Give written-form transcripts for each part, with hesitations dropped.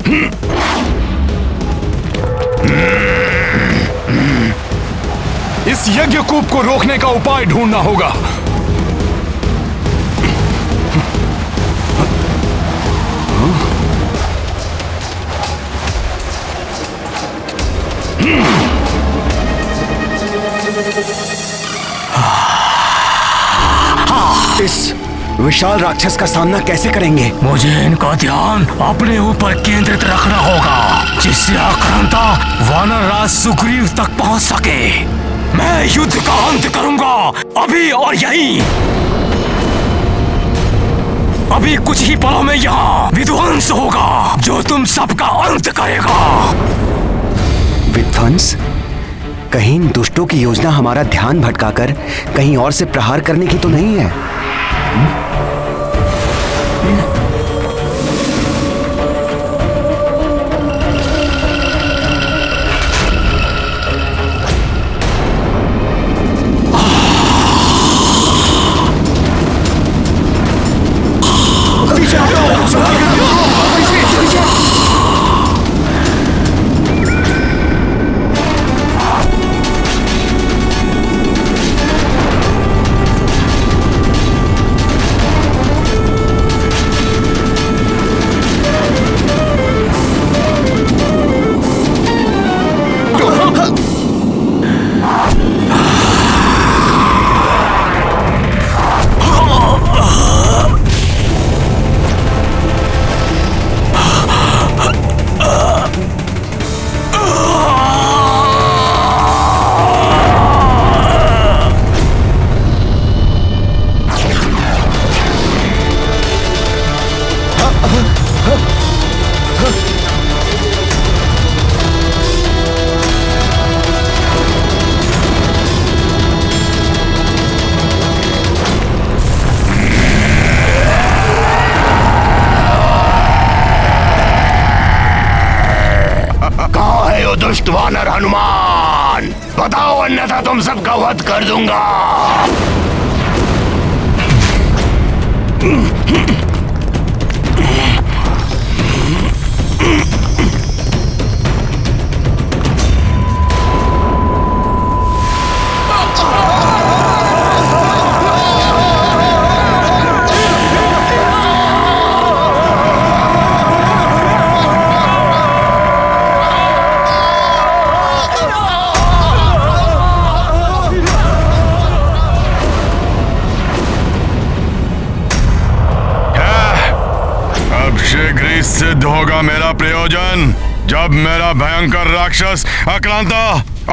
इस यज्ञकूप को रोकने का उपाय ढूंढना होगा। इस विशाल राक्षस का सामना कैसे करेंगे? मुझे इनका ध्यान अपने ऊपर केंद्रित रखना होगा, जिससे आक्रांता वानर राज सुग्रीव तक पहुंच सके। मैं युद्ध का अंत करूंगा, अभी और यहीं। अभी कुछ ही पलों में यहाँ विध्वंस होगा, जो तुम सबका अंत करेगा। विध्वंस? कहीं इन दुष्टों की योजना हमारा ध्यान भटकाकर कहीं और से प्रहार करने की तो नहीं है? दुष्ट वानर हनुमान, बताओ, अन्यथा तुम सबका वध कर दूंगा। सिद्ध होगा मेरा प्रयोजन, जब मेरा भयंकर राक्षस आक्रांता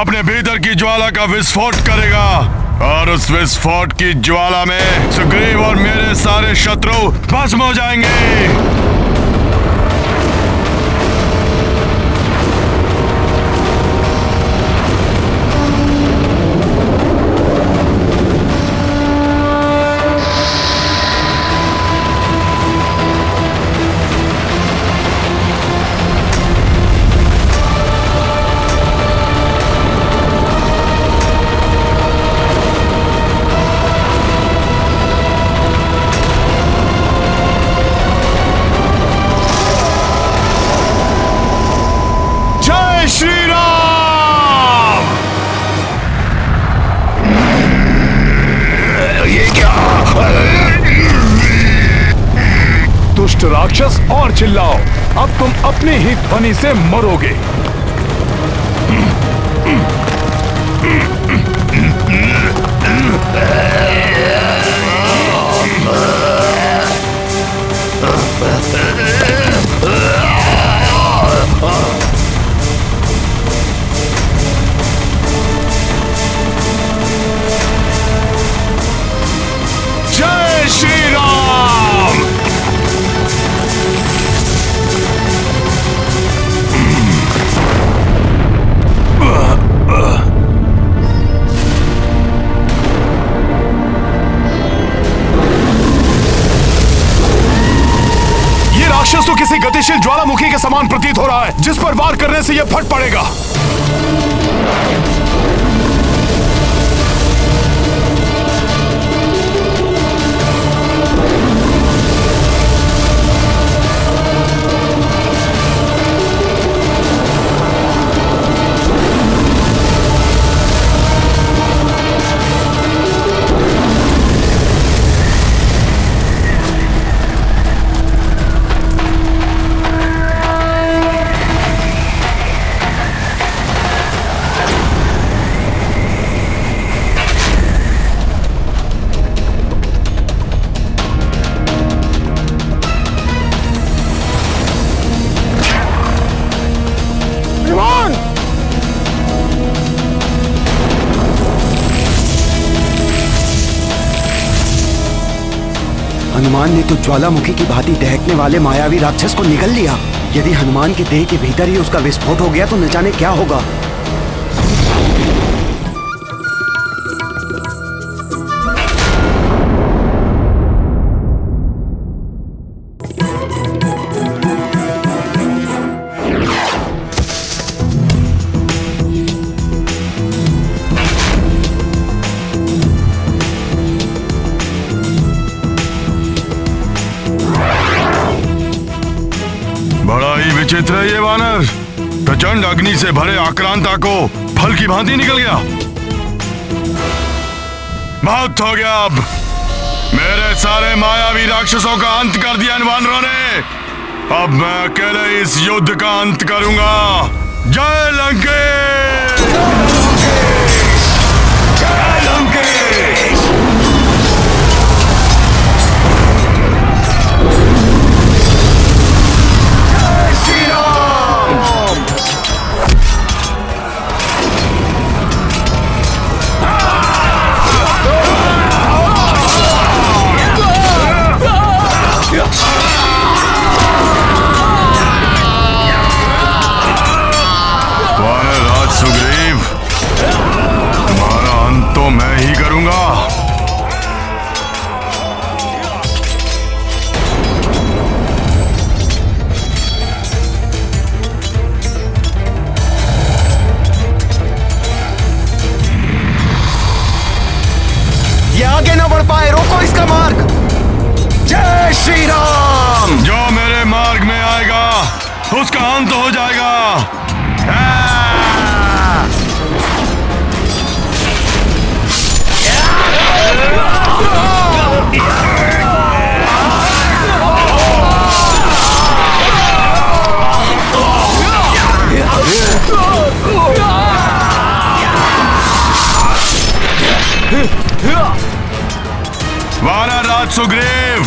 अपने भीतर की ज्वाला का विस्फोट करेगा, और उस विस्फोट की ज्वाला में सुग्रीव और मेरे सारे शत्रु भस्म हो जाएंगे। दुष्ट राक्षस, और चिल्लाओ, अब तुम अपनी ही ध्वनि से मरोगे। जय श्री राम। राक्षस तो किसी गतिशील ज्वालामुखी के समान प्रतीत हो रहा है, जिस पर वार करने से यह फट पड़ेगा। हनुमान ने तो ज्वालामुखी की भांति दहकने वाले मायावी राक्षस को निगल लिया। यदि हनुमान के देह के भीतर ही उसका विस्फोट हो गया तो न जाने क्या होगा। बड़ा ही विचित्र है ये वानर। प्रचंड अग्नि से भरे आक्रांता को फल की भांति निकल गया। बहुत हो गया। अब मेरे सारे मायावी राक्षसों का अंत कर दिया इन वानरों ने। अब मैं अकेले इस युद्ध का अंत करूंगा। जय लंकेश! जय लंकेश! वानरराज सुग्रीव, तुम्हारा अंत तो मैं ही करूंगा। ये आगे न बढ़ पाए, रोको इसका मार्ग। जय श्री राम। जो मेरे मार्ग में आएगा उसका अंत हो जाएगा। वानरराज सुग्रीव,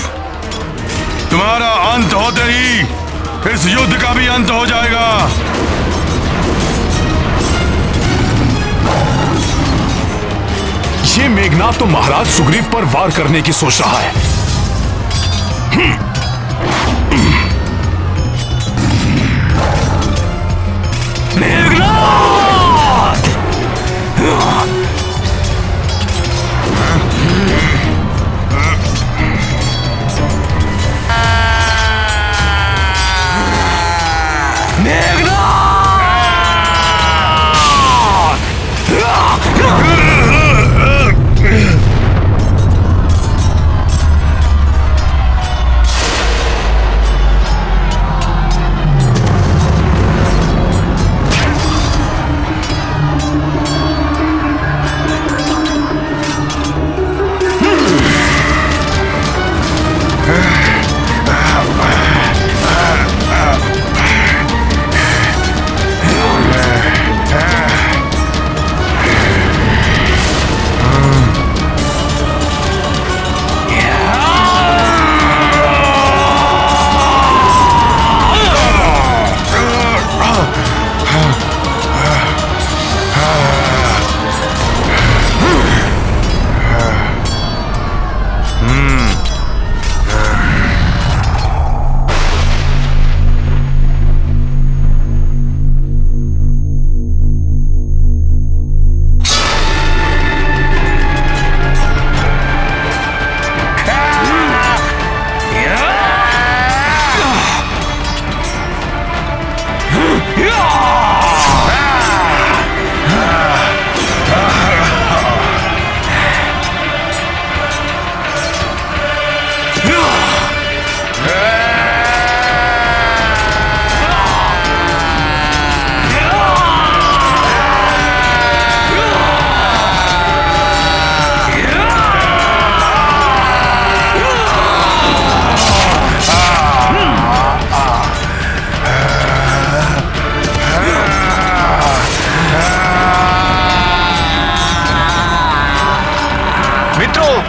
तुम्हारा अंत होते ही इस युद्ध का भी अंत हो जाएगा। ये मेघनाद तो महाराज सुग्रीव पर वार करने की सोच रहा है। मेघनाद!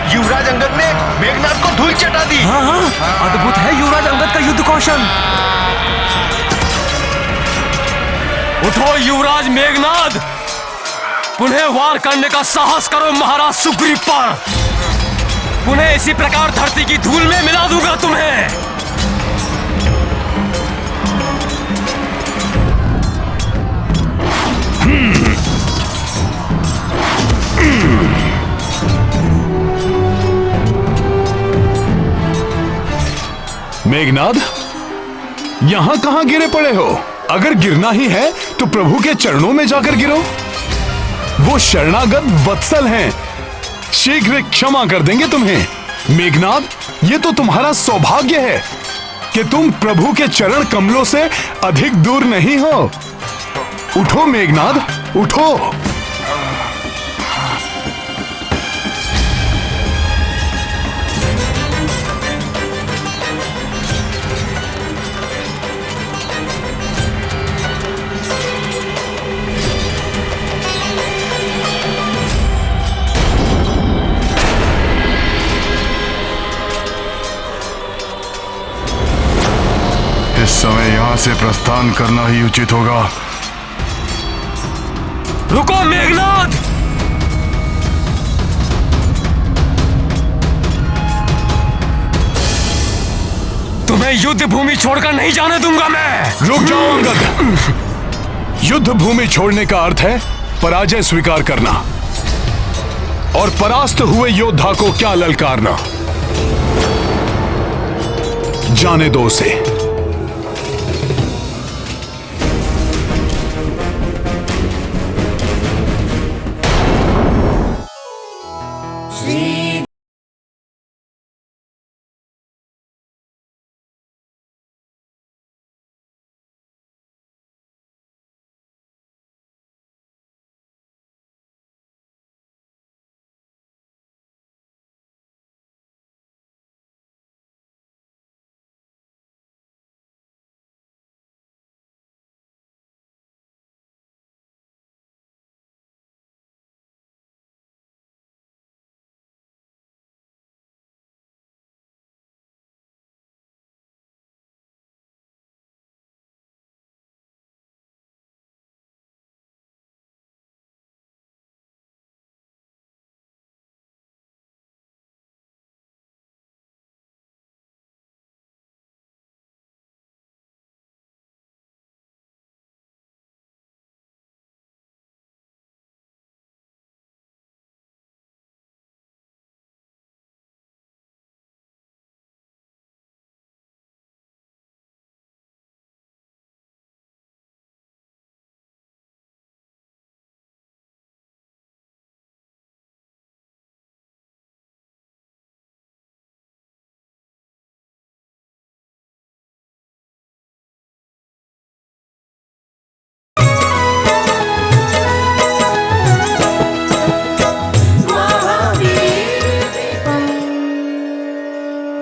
युवराज अंगद ने मेघनाद को धूल चटा दी। हाँ, अद्भुत है युवराज अंगद का युद्ध कौशल। उठो युवराज मेघनाद, पुनः वार करने का साहस करो महाराज सुग्रीव पर। पुनः इसी प्रकार धरती की धूल में मिला दूंगा तुम्हें। मेघनाद, यहां कहां गिरे पड़े हो? अगर गिरना ही है तो प्रभु के चरणों में जाकर गिरो। वो शरणागत वत्सल हैं, शीघ्र क्षमा कर देंगे तुम्हें। मेघनाद, ये तो तुम्हारा सौभाग्य है कि तुम प्रभु के चरण कमलों से अधिक दूर नहीं हो। उठो मेघनाद, उठो। इस समय यहां से प्रस्थान करना ही उचित होगा। रुको मेघनाद, तुम्हें युद्ध भूमि छोड़कर नहीं जाने दूंगा मैं। रुक जाओ अंगद। युद्ध भूमि छोड़ने का अर्थ है पराजय स्वीकार करना और परास्त हुए योद्धा को क्या ललकारना। जाने दो उसे।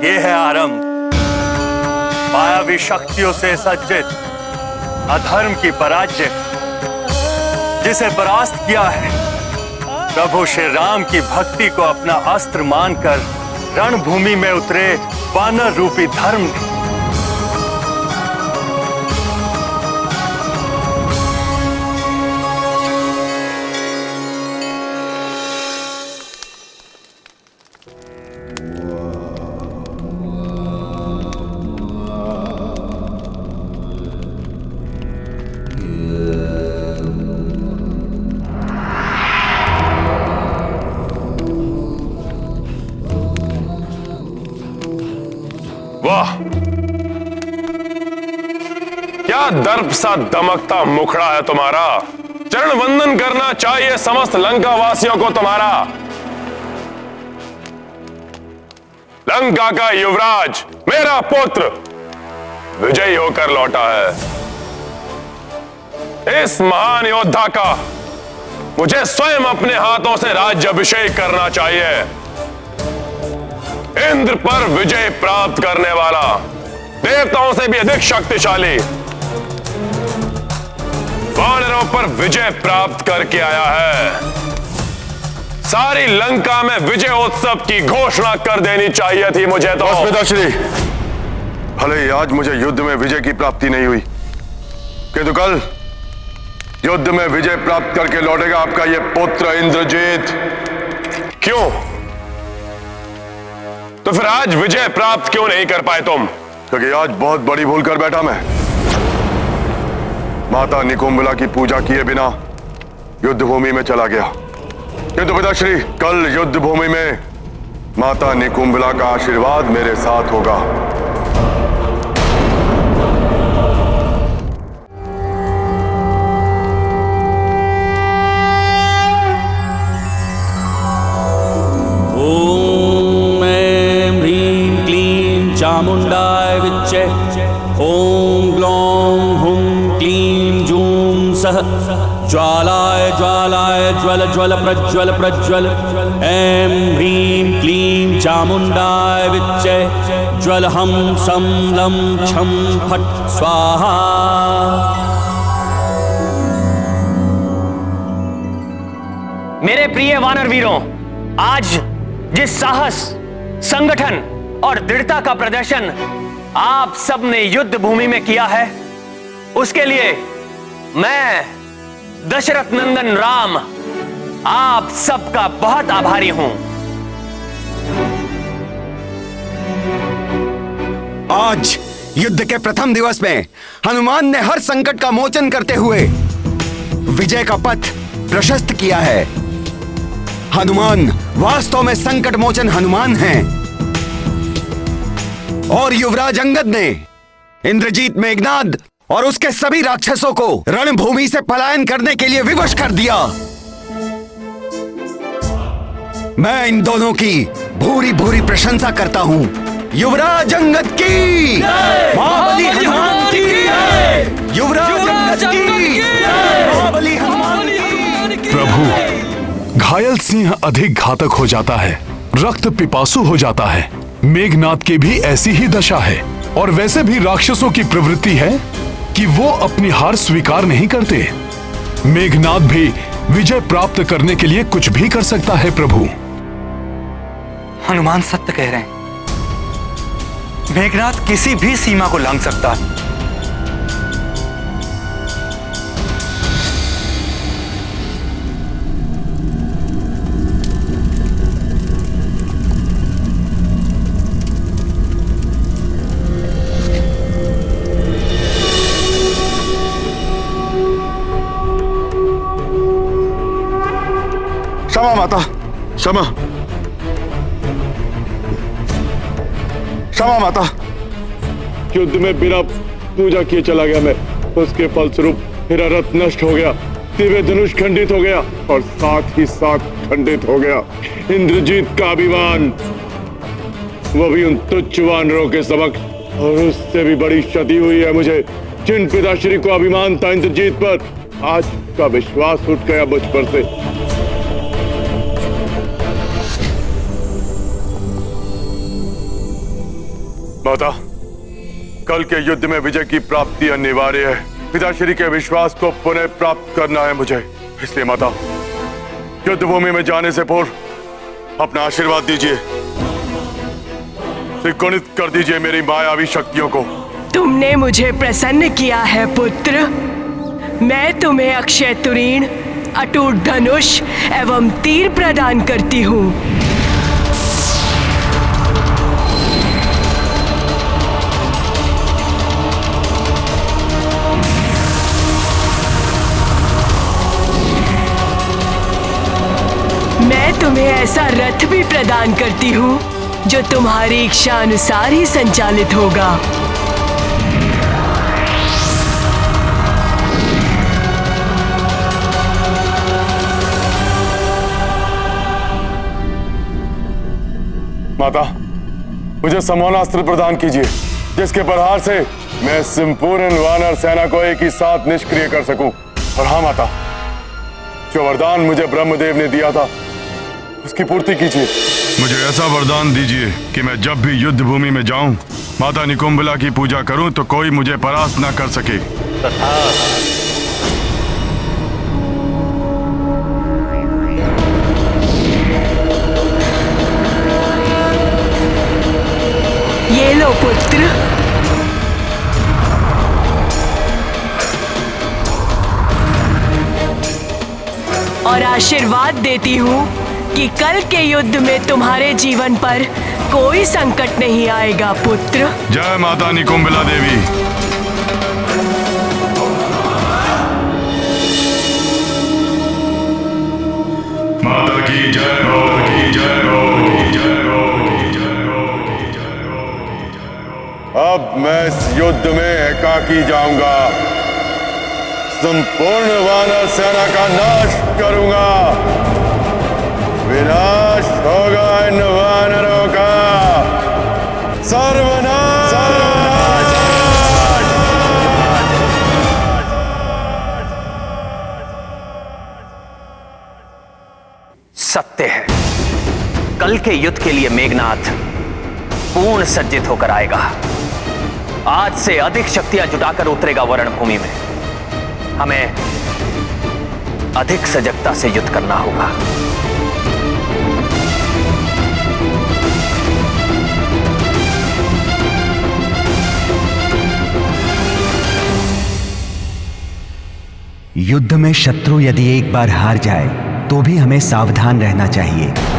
ये है आरंभ मायावी शक्तियों से सज्जित अधर्म की पराजय। जिसे परास्त किया है प्रभु श्री राम की भक्ति को अपना अस्त्र मानकर रणभूमि में उतरे वानर रूपी धर्म ने। वाह, क्या दर्प सा दमकता मुखड़ा है तुम्हारा। चरण वंदन करना चाहिए समस्त लंका वासियों को तुम्हारा। लंका का युवराज मेरा पुत्र विजयी होकर लौटा है। इस महान योद्धा का मुझे स्वयं अपने हाथों से राज्य अभिषेक करना चाहिए। इंद्र पर विजय प्राप्त करने वाला, देवताओं से भी अधिक शक्तिशाली, वानरों पर विजय प्राप्त करके आया है। सारी लंका में विजय उत्सव की घोषणा कर देनी चाहिए थी मुझे तो। पिताश्री, भले ही आज मुझे युद्ध में विजय की प्राप्ति नहीं हुई, किंतु कल युद्ध में विजय प्राप्त करके लौटेगा आपका यह पुत्र इंद्रजीत। क्यों? तो फिर आज विजय प्राप्त क्यों नहीं कर पाए तुम? क्योंकि आज बहुत बड़ी भूल कर बैठा मैं। माता निकुंभला की पूजा किए बिना युद्ध भूमि में चला गया, किंतु पिताश्री कल युद्ध भूमि में माता निकुंभला का आशीर्वाद मेरे साथ होगा। ओम ऐं ह्रीं क्लीं चामुंडाय विच्चे। ओम ग्लौं हुं क्लीं जूं सः ज्वालाय ज्वालाय ज्वल ज्वल प्रज्वल प्रज्वल। ऐं ह्रीं क्लीं चामुंडाय विच्चे। ज्वल हम सं लं छं फट् स्वाहा। मेरे प्रिय वानर वीरों, आज जिस साहस, संगठन और दृढ़ता का प्रदर्शन आप सब ने युद्ध भूमि में किया है, उसके लिए मैं दशरथ नंदन राम आप सबका बहुत आभारी हूं। आज युद्ध के प्रथम दिवस में हनुमान ने हर संकट का मोचन करते हुए विजय का पथ प्रशस्त किया है। हनुमान वास्तव में संकट मोचन हनुमान हैं। और युवराज अंगद ने इंद्रजीत मेघनाद और उसके सभी राक्षसों को रणभूमि से पलायन करने के लिए विवश कर दिया। मैं इन दोनों की भूरी भूरी प्रशंसा करता हूं। युवराज अंगद की, महाबली हनुमान की, युवराज अंगद की, महाबली हनुमान की। प्रभु, घायल सिंह अधिक घातक हो जाता है, रक्त पिपासु हो जाता है। मेघनाद की भी ऐसी ही दशा है। और वैसे भी राक्षसों की प्रवृत्ति है कि वो अपनी हार स्वीकार नहीं करते। मेघनाद भी विजय प्राप्त करने के लिए कुछ भी कर सकता है। प्रभु, हनुमान सत्य कह रहे हैं। मेघनाद किसी भी सीमा को लांघ सकता है। क्षमा माता, क्षमा, क्षमा माता। युद्ध में बिना पूजा किए चला गया मैं। उसके फलस्वरूप मेरा रथ नष्ट हो गया, दिव्य धनुष खंडित हो गया और साथ ही साथ खंडित हो गया इंद्रजीत का अभिमान, वो भी उन तुच्छ वानरों के समक्ष। और उससे भी बड़ी क्षति हुई है मुझे। जिन पिताश्री को अभिमान था इंद्रजीत पर, आज का विश्वास उठ गया मुझ पर से। माता, कल के युद्ध में विजय की प्राप्ति अनिवार्य है। पिताश्री के विश्वास को पुनः प्राप्त करना है मुझे। इसलिए माता, युद्ध भूमि में जाने से पूर्व अपना आशीर्वाद दीजिए, त्रिगुणित कर दीजिए मेरी मायावी शक्तियों को। तुमने मुझे प्रसन्न किया है पुत्र। मैं तुम्हें अक्षय तुरीण, अटूट धनुष एवं तीर प्रदान करती हूँ। मैं तुम्हें ऐसा रथ भी प्रदान करती हूँ जो तुम्हारी इच्छा अनुसार ही संचालित होगा। माता, मुझे समोनास्त्र प्रदान कीजिए, जिसके प्रहार से मैं संपूर्ण वानर सेना को एक ही साथ निष्क्रिय कर सकूं। और हाँ माता, जो वरदान मुझे ब्रह्मदेव ने दिया था, उसकी पूर्ति कीजिए। मुझे ऐसा वरदान दीजिए कि मैं जब भी युद्ध भूमि में जाऊं, माता निकुंभला की पूजा करूं तो कोई मुझे परास्त ना कर सके। ये लो पुत्र। और आशीर्वाद देती हूँ कि कल के युद्ध में तुम्हारे जीवन पर कोई संकट नहीं आएगा पुत्र। जय माता निकुंबिला देवी। माता की जय हो, की जय हो, की जय हो, की जय हो, की जय हो, की जय हो। अब मैं इस युद्ध में एकाकी जाऊंगा, संपूर्ण वानर सेना का नाश करूंगा। विनाश होगा इन वानरों का, सर्वनाश। सत्य है, कल के युद्ध के लिए मेघनाथ पूर्ण सज्जित होकर आएगा। आज से अधिक शक्तियां जुटाकर उतरेगा वरणभूमि में। हमें अधिक सजगता से युद्ध करना होगा। युद्ध में शत्रु यदि एक बार हार जाए तो भी हमें सावधान रहना चाहिए।